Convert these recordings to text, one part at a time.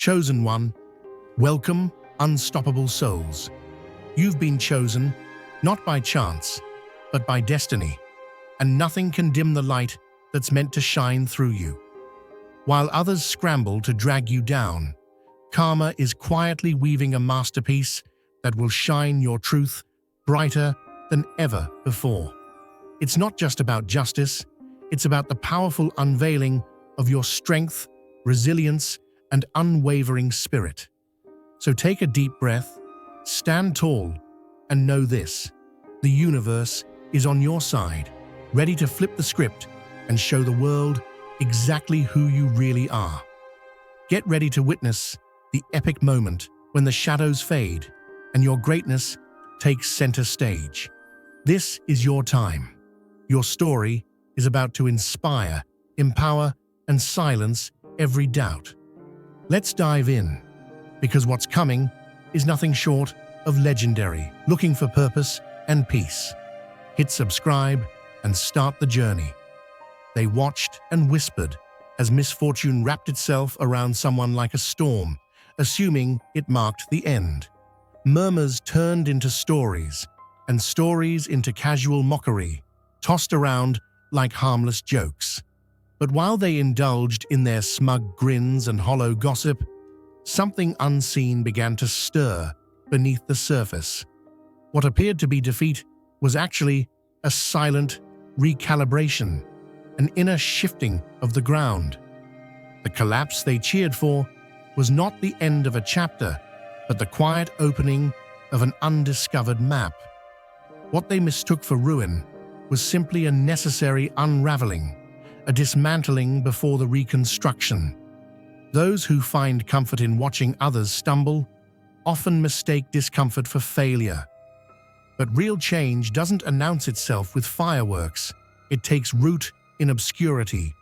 Chosen one, welcome, unstoppable souls. You've been chosen, not by chance, but by destiny, and nothing can dim the light that's meant to shine through you. While others scramble to drag you down, Karma is quietly weaving a masterpiece that will shine your truth brighter than ever before. It's not just about justice, it's about the powerful unveiling of your strength, resilience, and unwavering spirit. So take a deep breath, stand tall, and know this: the universe is on your side, ready to flip the script and show the world exactly who you really are. Get ready to witness the epic moment when the shadows fade and your greatness takes center stage. This is your time. Your story is about to inspire, empower, and silence every doubt. Let's dive in, because what's coming is nothing short of legendary. Looking for purpose and peace? Hit subscribe and start the journey. They watched and whispered as misfortune wrapped itself around someone like a storm, assuming it marked the end. Murmurs turned into stories, and stories into casual mockery, tossed around like harmless jokes. But while they indulged in their smug grins and hollow gossip, something unseen began to stir beneath the surface. What appeared to be defeat was actually a silent recalibration, an inner shifting of the ground. The collapse they cheered for was not the end of a chapter, but the quiet opening of an undiscovered map. What they mistook for ruin was simply a necessary unraveling, a dismantling before the reconstruction. Those who find comfort in watching others stumble often mistake discomfort for failure. But real change doesn't announce itself with fireworks. It takes root in obscurity,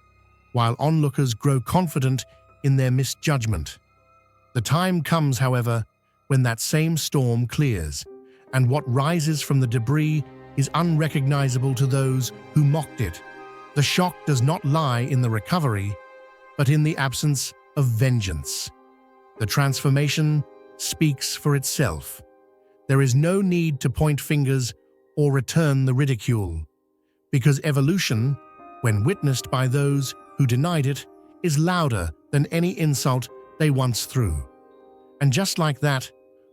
while onlookers grow confident in their misjudgment. The time comes, however, when that same storm clears, and what rises from the debris is unrecognizable to those who mocked it. The shock does not lie in the recovery, but in the absence of vengeance. The transformation speaks for itself. There is no need to point fingers or return the ridicule, because evolution, when witnessed by those who denied it, is louder than any insult they once threw. And just like that,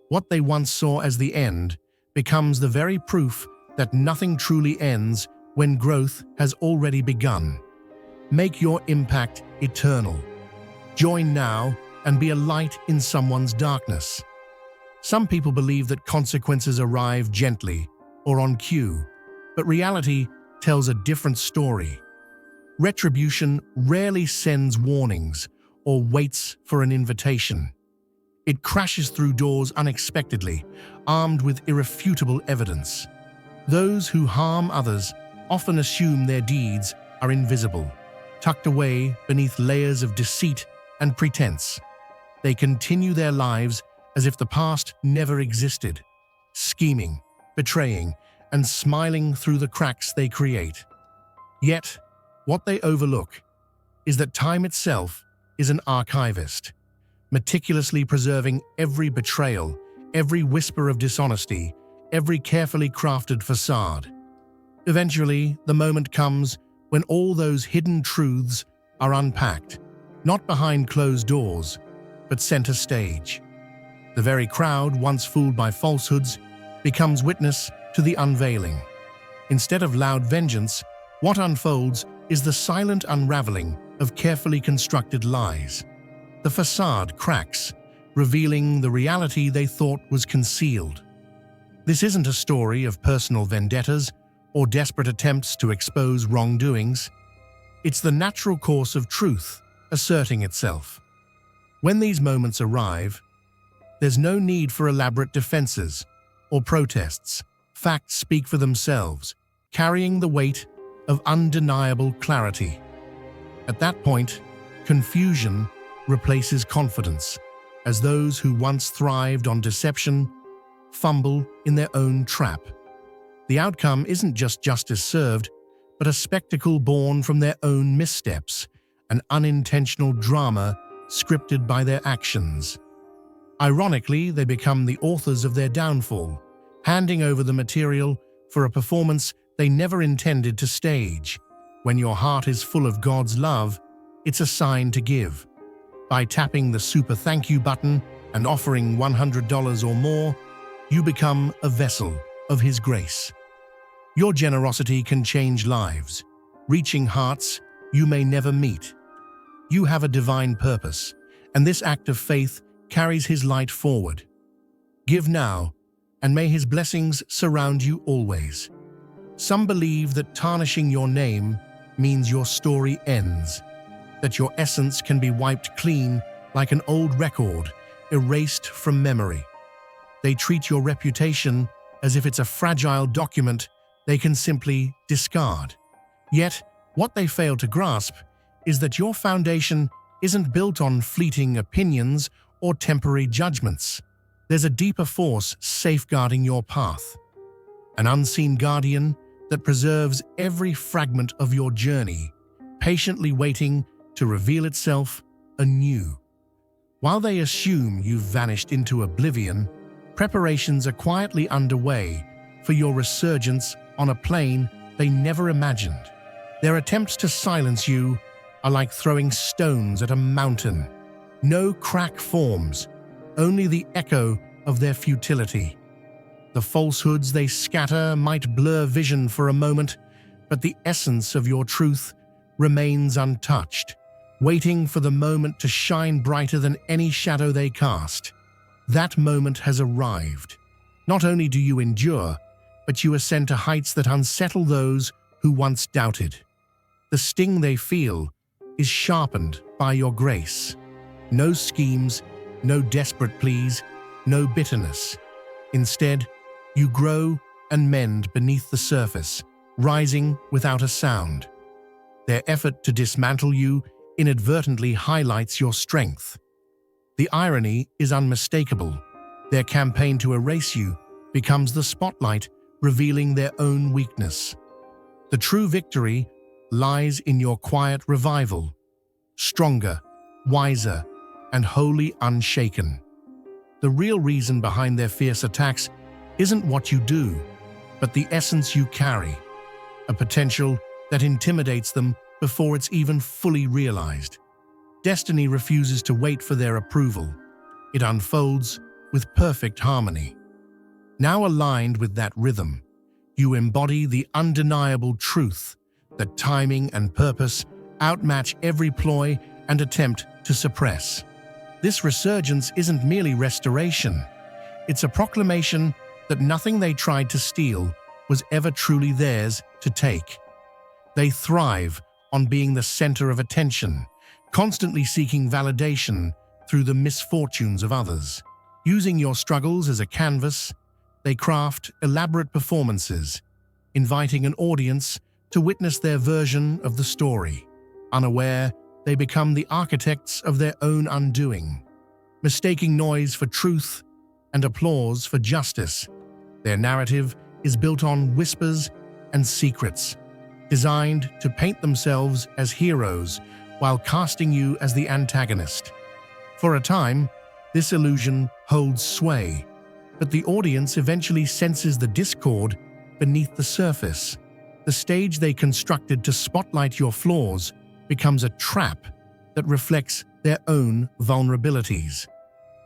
what they once saw as the end becomes the very proof that nothing truly ends when growth has already begun. Make your impact eternal. Join now and be a light in someone's darkness. Some people believe that consequences arrive gently or on cue, but reality tells a different story. Retribution rarely sends warnings or waits for an invitation. It crashes through doors unexpectedly, armed with irrefutable evidence. Those who harm others often assume their deeds are invisible, tucked away beneath layers of deceit and pretense. They continue their lives as if the past never existed, scheming, betraying, and smiling through the cracks they create. Yet, what they overlook is that time itself is an archivist, meticulously preserving every betrayal, every whisper of dishonesty, every carefully crafted facade. Eventually, the moment comes when all those hidden truths are unpacked, not behind closed doors, but center stage. The very crowd, once fooled by falsehoods, becomes witness to the unveiling. Instead of loud vengeance, what unfolds is the silent unraveling of carefully constructed lies. The facade cracks, revealing the reality they thought was concealed. This isn't a story of personal vendettas or desperate attempts to expose wrongdoings. It's the natural course of truth asserting itself. When these moments arrive, there's no need for elaborate defenses or protests. Facts speak for themselves, carrying the weight of undeniable clarity. At that point, confusion replaces confidence, as those who once thrived on deception fumble in their own trap. The outcome isn't just justice served, but a spectacle born from their own missteps, an unintentional drama scripted by their actions. Ironically, they become the authors of their downfall, handing over the material for a performance they never intended to stage. When your heart is full of God's love, it's a sign to give. By tapping the super thank you button and offering $100 or more, you become a vessel of His grace. Your generosity can change lives, reaching hearts you may never meet. You have a divine purpose, and this act of faith carries His light forward. Give now, and may His blessings surround you always. Some believe that tarnishing your name means your story ends, that your essence can be wiped clean like an old record, erased from memory. They treat your reputation as if it's a fragile document they can simply discard. Yet, what they fail to grasp is that your foundation isn't built on fleeting opinions or temporary judgments. There's a deeper force safeguarding your path, an unseen guardian that preserves every fragment of your journey, patiently waiting to reveal itself anew. While they assume you've vanished into oblivion, preparations are quietly underway for your resurgence on a plane they never imagined. Their attempts to silence you are like throwing stones at a mountain. No crack forms, only the echo of their futility. The falsehoods they scatter might blur vision for a moment, but the essence of your truth remains untouched, waiting for the moment to shine brighter than any shadow they cast. That moment has arrived. Not only do you endure, but you ascend to heights that unsettle those who once doubted. The sting they feel is sharpened by your grace. No schemes, no desperate pleas, no bitterness. Instead, you grow and mend beneath the surface, rising without a sound. Their effort to dismantle you inadvertently highlights your strength. The irony is unmistakable. Their campaign to erase you becomes the spotlight, revealing their own weakness. The true victory lies in your quiet revival, stronger, wiser, and wholly unshaken. The real reason behind their fierce attacks isn't what you do, but the essence you carry, a potential that intimidates them before it's even fully realized. Destiny refuses to wait for their approval. It unfolds with perfect harmony. Now aligned with that rhythm, you embody the undeniable truth that timing and purpose outmatch every ploy and attempt to suppress. This resurgence isn't merely restoration. It's a proclamation that nothing they tried to steal was ever truly theirs to take. They thrive on being the center of attention, constantly seeking validation through the misfortunes of others. Using your struggles as a canvas, they craft elaborate performances, inviting an audience to witness their version of the story. Unaware, they become the architects of their own undoing, mistaking noise for truth and applause for justice. Their narrative is built on whispers and secrets, designed to paint themselves as heroes while casting you as the antagonist. For a time, this illusion holds sway, but the audience eventually senses the discord beneath the surface. The stage they constructed to spotlight your flaws becomes a trap that reflects their own vulnerabilities.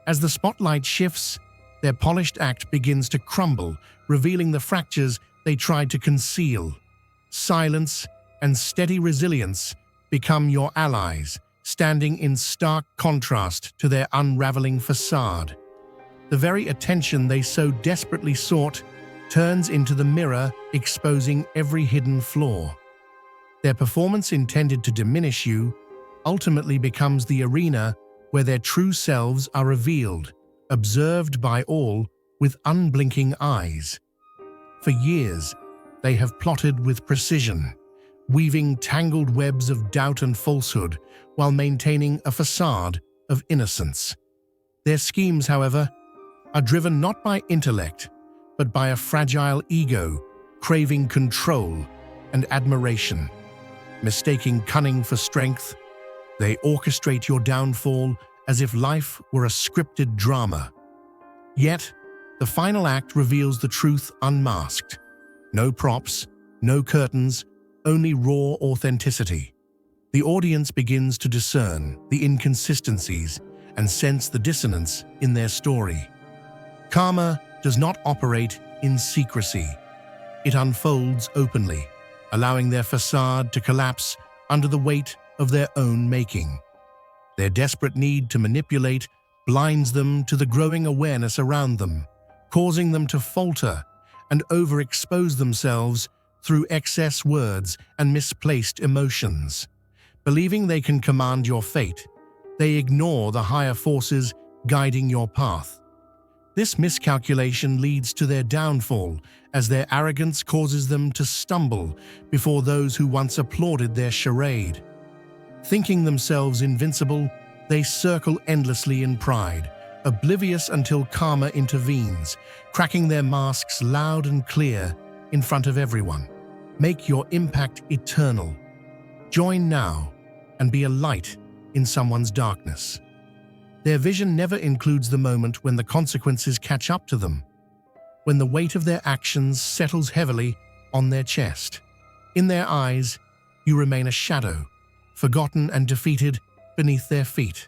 As the spotlight shifts, their polished act begins to crumble, revealing the fractures they tried to conceal. Silence and steady resilience become your allies, standing in stark contrast to their unraveling facade. The very attention they so desperately sought turns into the mirror, exposing every hidden flaw. Their performance intended to diminish you ultimately becomes the arena where their true selves are revealed, observed by all with unblinking eyes. For years, they have plotted with precision, weaving tangled webs of doubt and falsehood while maintaining a facade of innocence. Their schemes, however, are driven not by intellect, but by a fragile ego, craving control and admiration. Mistaking cunning for strength, They orchestrate your downfall as if life were a scripted drama. Yet, the final act reveals the truth unmasked. No props, no curtains, only raw authenticity. The audience begins to discern the inconsistencies and sense the dissonance in their story. Karma does not operate in secrecy. It unfolds openly, allowing their facade to collapse under the weight of their own making. Their desperate need to manipulate blinds them to the growing awareness around them, causing them to falter and overexpose themselves through excess words and misplaced emotions. Believing they can command your fate, they ignore the higher forces guiding your path. This miscalculation leads to their downfall, as their arrogance causes them to stumble before those who once applauded their charade. Thinking themselves invincible, they circle endlessly in pride, oblivious until karma intervenes, cracking their masks loud and clear in front of everyone. Make your impact eternal. Join now and be a light in someone's darkness. Their vision never includes the moment when the consequences catch up to them, when the weight of their actions settles heavily on their chest. In their eyes, you remain a shadow, forgotten and defeated beneath their feet.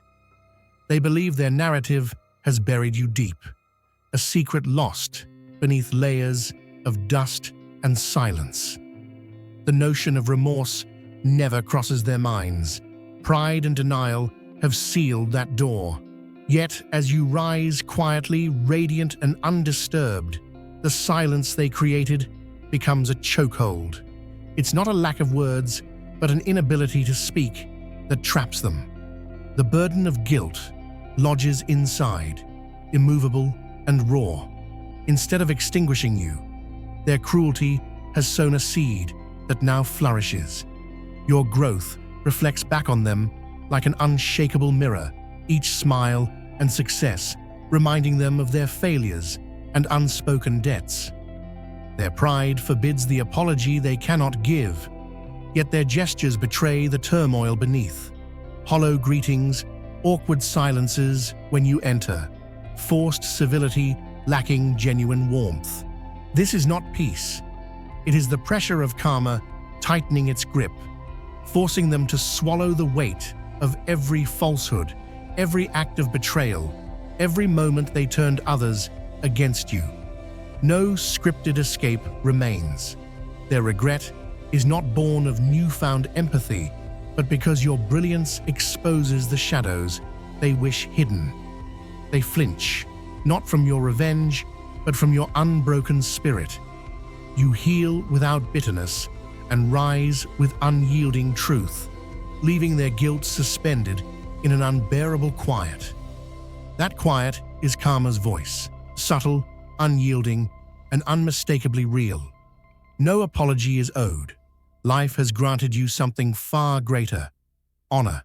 They believe their narrative has buried you deep, a secret lost beneath layers of dust and silence. The notion of remorse never crosses their minds. Pride and denial have sealed that door. Yet, as you rise quietly, radiant and undisturbed, the silence they created becomes a chokehold. It's not a lack of words, but an inability to speak that traps them. The burden of guilt lodges inside, immovable and raw. Instead of extinguishing you, their cruelty has sown a seed that now flourishes. Your growth reflects back on them like an unshakable mirror, each smile and success reminding them of their failures and unspoken debts. Their pride forbids the apology they cannot give, yet their gestures betray the turmoil beneath. Hollow greetings, awkward silences when you enter, forced civility lacking genuine warmth. This is not peace. It is the pressure of karma tightening its grip, forcing them to swallow the weight of every falsehood, every act of betrayal, every moment they turned others against you. No scripted escape remains. Their regret is not born of newfound empathy, but because your brilliance exposes the shadows they wish hidden. They flinch, not from your revenge, but from your unbroken spirit. You heal without bitterness and rise with unyielding truth, leaving their guilt suspended in an unbearable quiet. That quiet is karma's voice, subtle, unyielding, and unmistakably real. No apology is owed. Life has granted you something far greater: honor.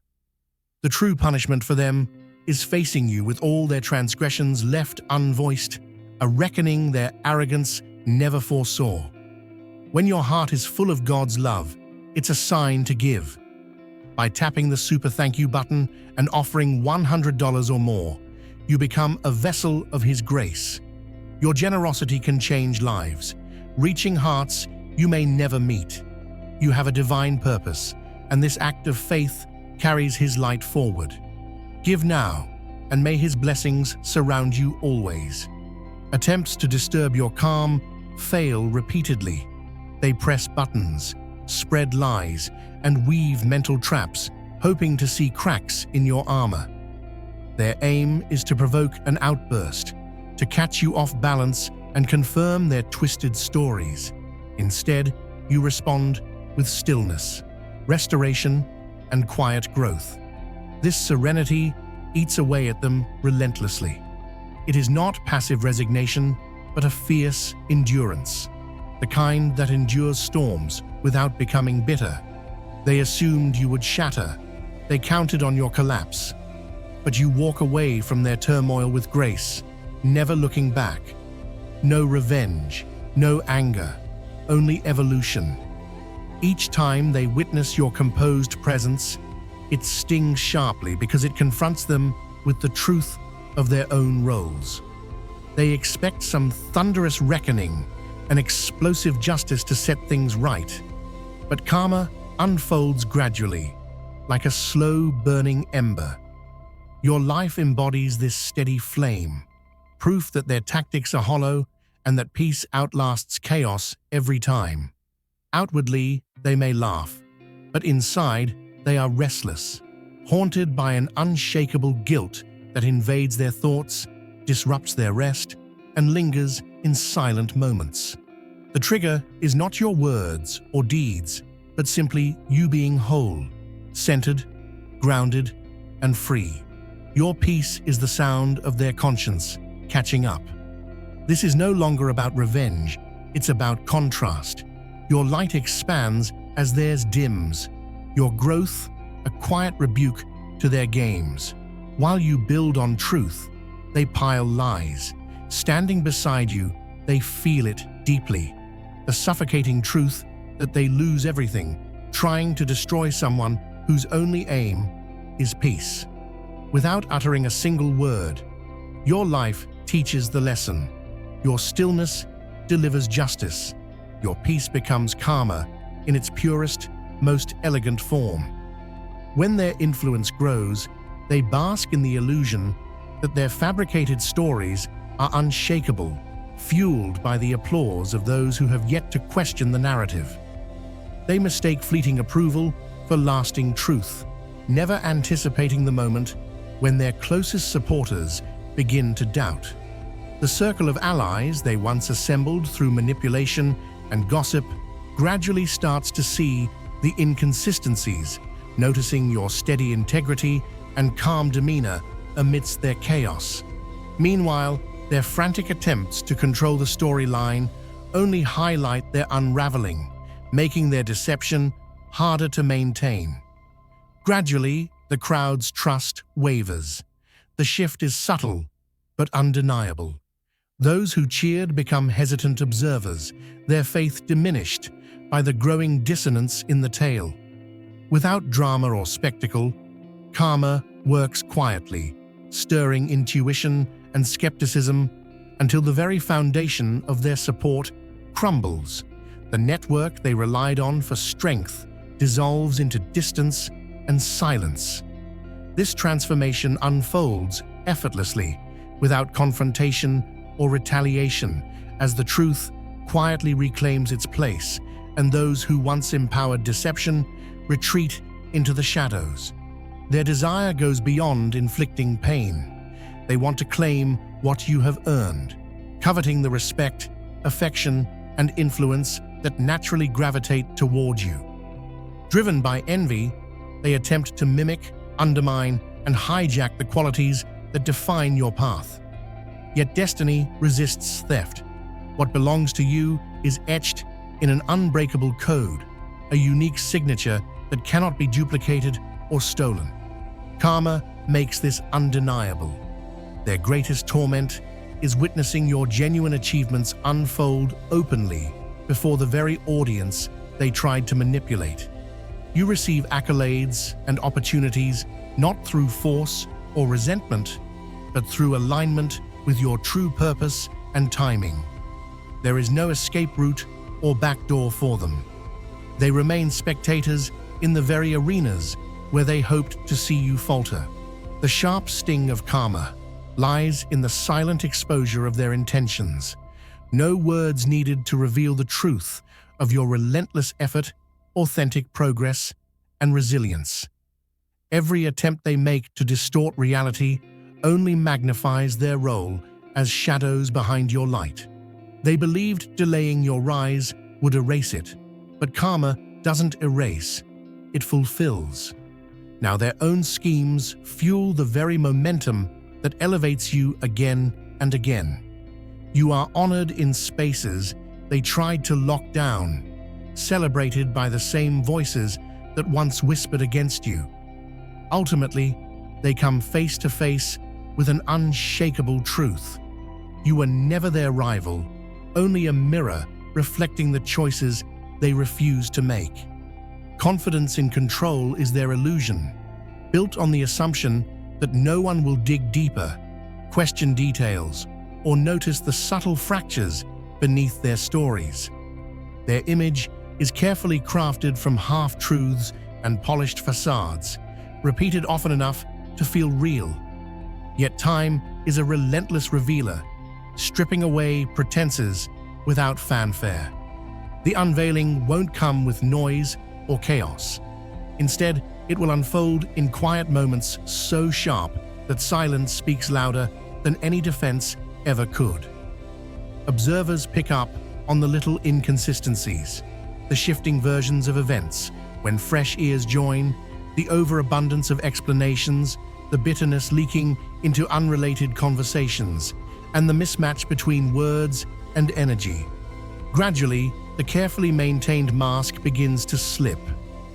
The true punishment for them is facing you with all their transgressions left unvoiced, a reckoning their arrogance never foresaw. When your heart is full of God's love, it's a sign to give. By tapping the super thank you button and offering $100 or more, you become a vessel of His grace. Your generosity can change lives, reaching hearts you may never meet. You have a divine purpose, and this act of faith carries His light forward. Give now, and may His blessings surround you always. Attempts to disturb your calm fail repeatedly. They press buttons, spread lies, and weave mental traps, hoping to see cracks in your armor. Their aim is to provoke an outburst, to catch you off balance and confirm their twisted stories. Instead, you respond with stillness, restoration, and quiet growth. This serenity eats away at them relentlessly. It is not passive resignation, but a fierce endurance, the kind that endures storms without becoming bitter. They assumed you would shatter. They counted on your collapse. But you walk away from their turmoil with grace, never looking back. No revenge, no anger, only evolution. Each time they witness your composed presence, It stings sharply because it confronts them with the truth of their own roles. They expect some thunderous reckoning, an explosive justice to set things right. But karma unfolds gradually, like a slow-burning ember. Your life embodies this steady flame, proof that their tactics are hollow and that peace outlasts chaos every time. Outwardly, they may laugh, but inside, they are restless, haunted by an unshakable guilt that invades their thoughts, disrupts their rest, and lingers in silent moments. The trigger is not your words or deeds, but simply you being whole, centered, grounded, and free. Your peace is the sound of their conscience catching up. This is no longer about revenge, it's about contrast. Your light expands as theirs dims, your growth a quiet rebuke to their games. While you build on truth, they pile lies. Standing beside you, they feel it deeply. The suffocating truth that they lose everything, trying to destroy someone whose only aim is peace. Without uttering a single word, your life teaches the lesson. Your stillness delivers justice. Your peace becomes karma in its purest, most elegant form. When their influence grows, they bask in the illusion that their fabricated stories are unshakable, fueled by the applause of those who have yet to question the narrative. They mistake fleeting approval for lasting truth, never anticipating the moment when their closest supporters begin to doubt. The circle of allies they once assembled through manipulation and gossip gradually starts to see the inconsistencies, noticing your steady integrity and calm demeanor amidst their chaos. Meanwhile, their frantic attempts to control the storyline only highlight their unraveling, making their deception harder to maintain. Gradually, the crowd's trust wavers. The shift is subtle, but undeniable. Those who cheered become hesitant observers, their faith diminished by the growing dissonance in the tale. Without drama or spectacle, karma works quietly, stirring intuition and skepticism until the very foundation of their support crumbles. The network they relied on for strength dissolves into distance and silence. This transformation unfolds effortlessly, without confrontation or retaliation, as the truth quietly reclaims its place, and those who once empowered deception retreat into the shadows. Their desire goes beyond inflicting pain. They want to claim what you have earned, coveting the respect, affection, and influence that naturally gravitate toward you. Driven by envy, they attempt to mimic, undermine, and hijack the qualities that define your path. Yet destiny resists theft. What belongs to you is etched in an unbreakable code, a unique signature that cannot be duplicated or stolen. Karma makes this undeniable. Their greatest torment is witnessing your genuine achievements unfold openly before the very audience they tried to manipulate. You receive accolades and opportunities not through force or resentment, but through alignment with your true purpose and timing. There is no escape route or backdoor for them. They remain spectators in the very arenas where they hoped to see you falter. The sharp sting of karma lies in the silent exposure of their intentions. No words needed to reveal the truth of your relentless effort, authentic progress, and resilience. Every attempt they make to distort reality only magnifies their role as shadows behind your light. They believed delaying your rise would erase it, but karma doesn't erase, it fulfills. Now their own schemes fuel the very momentum that elevates you again and again. You are honored in spaces they tried to lock down, celebrated by the same voices that once whispered against you. Ultimately, they come face to face with an unshakable truth. You were never their rival, only a mirror reflecting the choices they refused to make. Confidence in control is their illusion. built on the assumption that no one will dig deeper, question details, or notice the subtle fractures beneath their stories. Their image is carefully crafted from half-truths and polished facades, repeated often enough to feel real. Yet time is a relentless revealer, stripping away pretenses without fanfare. The unveiling won't come with noise or chaos. Instead, it will unfold in quiet moments so sharp that silence speaks louder than any defense ever could. Observers pick up on the little inconsistencies, the shifting versions of events when fresh ears join, the overabundance of explanations, the bitterness leaking into unrelated conversations, and the mismatch between words and energy. Gradually, the carefully maintained mask begins to slip,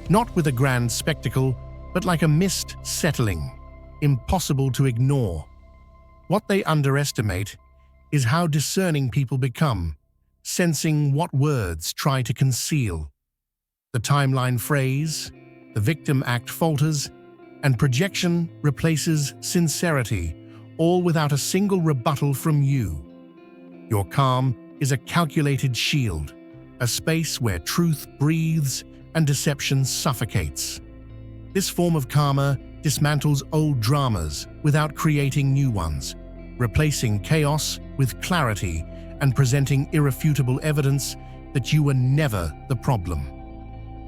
not with a grand spectacle, but like a mist settling, impossible to ignore. What they underestimate is how discerning people become, sensing what words try to conceal. The timeline phrase, the victim act falters, and projection replaces sincerity, all without a single rebuttal from you. Your calm is a calculated shield, a space where truth breathes and deception suffocates. This form of karma dismantles old dramas without creating new ones, replacing chaos with clarity and presenting irrefutable evidence that you were never the problem.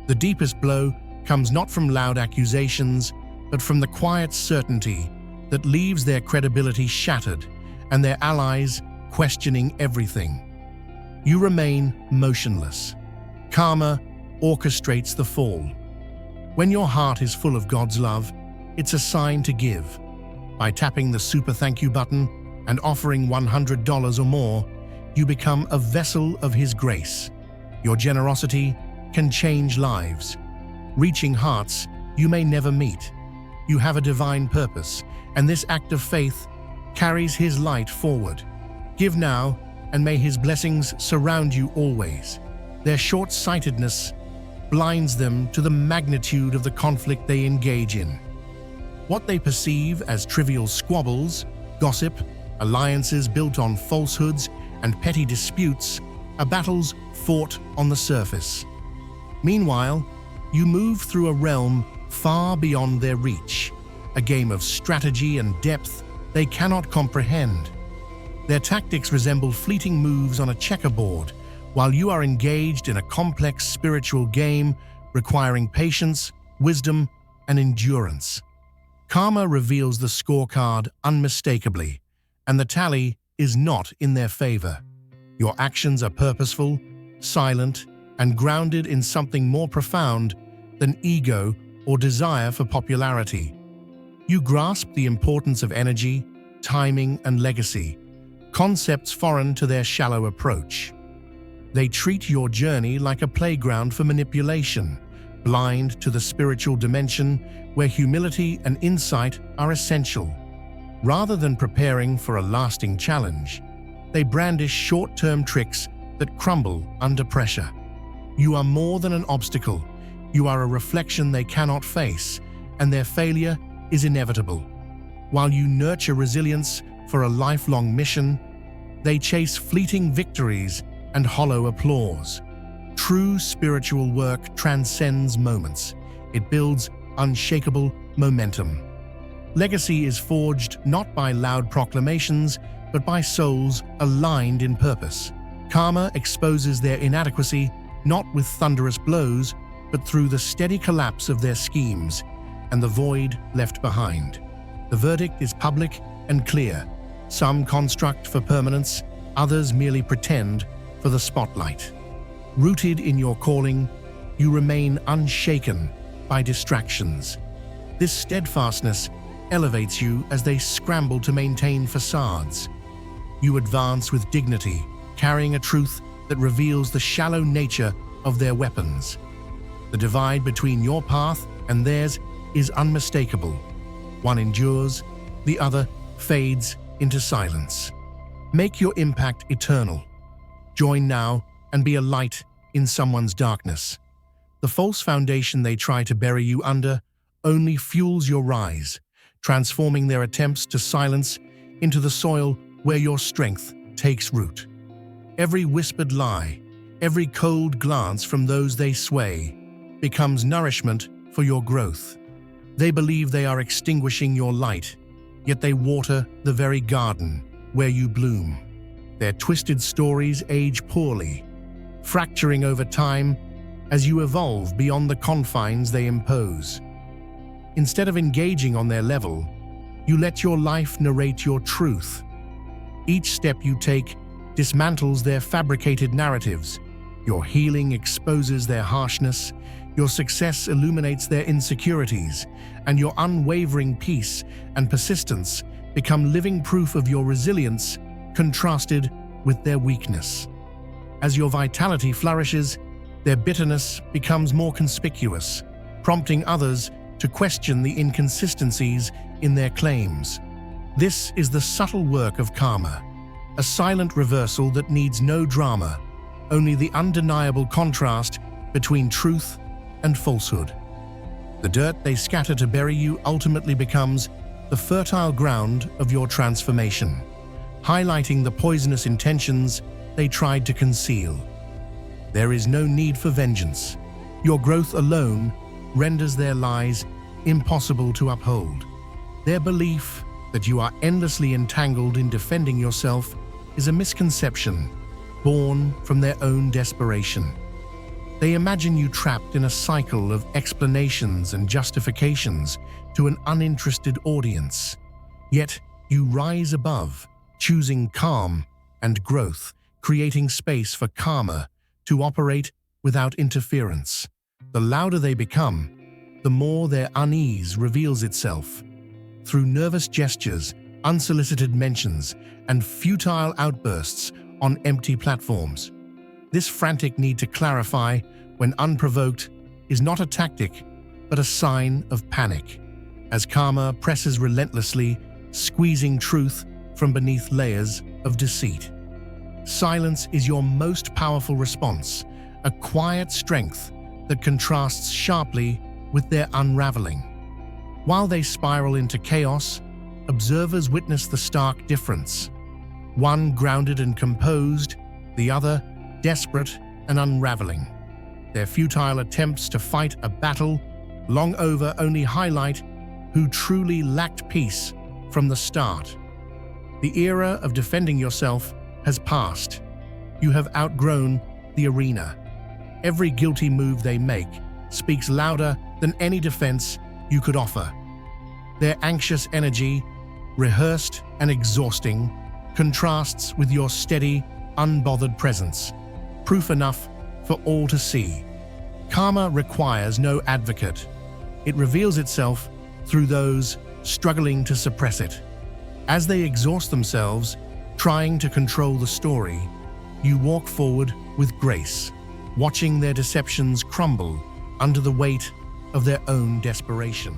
The deepest blow comes not from loud accusations, but from the quiet certainty that leaves their credibility shattered and their allies questioning everything. You remain motionless. Karma orchestrates the fall. When your heart is full of God's love, it's a sign to give. By tapping the super thank you button and offering $100 or more, you become a vessel of His grace. Your generosity can change lives, reaching hearts you may never meet. You have a divine purpose, and this act of faith carries His light forward. Give now, and may His blessings surround you always. Their short-sightedness blinds them to the magnitude of the conflict they engage in. What they perceive as trivial squabbles, gossip, alliances built on falsehoods, and petty disputes are battles fought on the surface. Meanwhile, you move through a realm far beyond their reach, a game of strategy and depth they cannot comprehend. Their tactics resemble fleeting moves on a checkerboard, while you are engaged in a complex spiritual game requiring patience, wisdom, and endurance. Karma reveals the scorecard unmistakably, and the tally is not in their favor. Your actions are purposeful, silent, and grounded in something more profound than ego or desire for popularity. You grasp the importance of energy, timing, and legacy, concepts foreign to their shallow approach. They treat your journey like a playground for manipulation, blind to the spiritual dimension where humility and insight are essential. Rather than preparing for a lasting challenge, they brandish short-term tricks that crumble under pressure. You are more than an obstacle. You are a reflection they cannot face, and their failure is inevitable. While you nurture resilience for a lifelong mission, they chase fleeting victories and hollow applause. True spiritual work transcends moments. It builds unshakable momentum. Legacy is forged not by loud proclamations, but by souls aligned in purpose. Karma exposes their inadequacy not with thunderous blows, but through the steady collapse of their schemes and the void left behind. The verdict is public and clear. Some construct for permanence, others merely pretend for the spotlight. Rooted in your calling, you remain unshaken by distractions. This steadfastness elevates you as they scramble to maintain facades. You advance with dignity, carrying a truth that reveals the shallow nature of their weapons. The divide between your path and theirs is unmistakable. One endures, the other fades into silence. Make your impact eternal. Join now and be a light in someone's darkness. The false foundation they try to bury you under only fuels your rise, transforming their attempts to silence into the soil where your strength takes root. Every whispered lie, every cold glance from those they sway, becomes nourishment for your growth. They believe they are extinguishing your light, yet they water the very garden where you bloom. Their twisted stories age poorly, fracturing over time as you evolve beyond the confines they impose. Instead of engaging on their level, you let your life narrate your truth. Each step you take dismantles their fabricated narratives. Your healing exposes their harshness, your success illuminates their insecurities, and your unwavering peace and persistence become living proof of your resilience contrasted with their weakness. As your vitality flourishes, their bitterness becomes more conspicuous, prompting others to question the inconsistencies in their claims. This is the subtle work of karma, a silent reversal that needs no drama, only the undeniable contrast between truth and falsehood. The dirt they scatter to bury you ultimately becomes the fertile ground of your transformation, highlighting the poisonous intentions they tried to conceal. There is no need for vengeance. Your growth alone renders their lies impossible to uphold. Their belief that you are endlessly entangled in defending yourself is a misconception born from their own desperation. They imagine you trapped in a cycle of explanations and justifications to an uninterested audience. Yet you rise above, choosing calm and growth, creating space for karma to operate without interference. The louder they become, the more their unease reveals itself. Through nervous gestures, unsolicited mentions, and futile outbursts on empty platforms. This frantic need to clarify when unprovoked is not a tactic, but a sign of panic, as karma presses relentlessly, squeezing truth from beneath layers of deceit. Silence is your most powerful response, a quiet strength that contrasts sharply with their unraveling. While they spiral into chaos, observers witness the stark difference. One grounded and composed, the other desperate and unraveling. Their futile attempts to fight a battle long over only highlight who truly lacked peace from the start. The era of defending yourself has passed. You have outgrown the arena. Every guilty move they make speaks louder than any defense you could offer. Their anxious energy, rehearsed and exhausting, contrasts with your steady, unbothered presence, proof enough for all to see. Karma requires no advocate. It reveals itself through those struggling to suppress it. As they exhaust themselves, trying to control the story, you walk forward with grace, watching their deceptions crumble under the weight of their own desperation.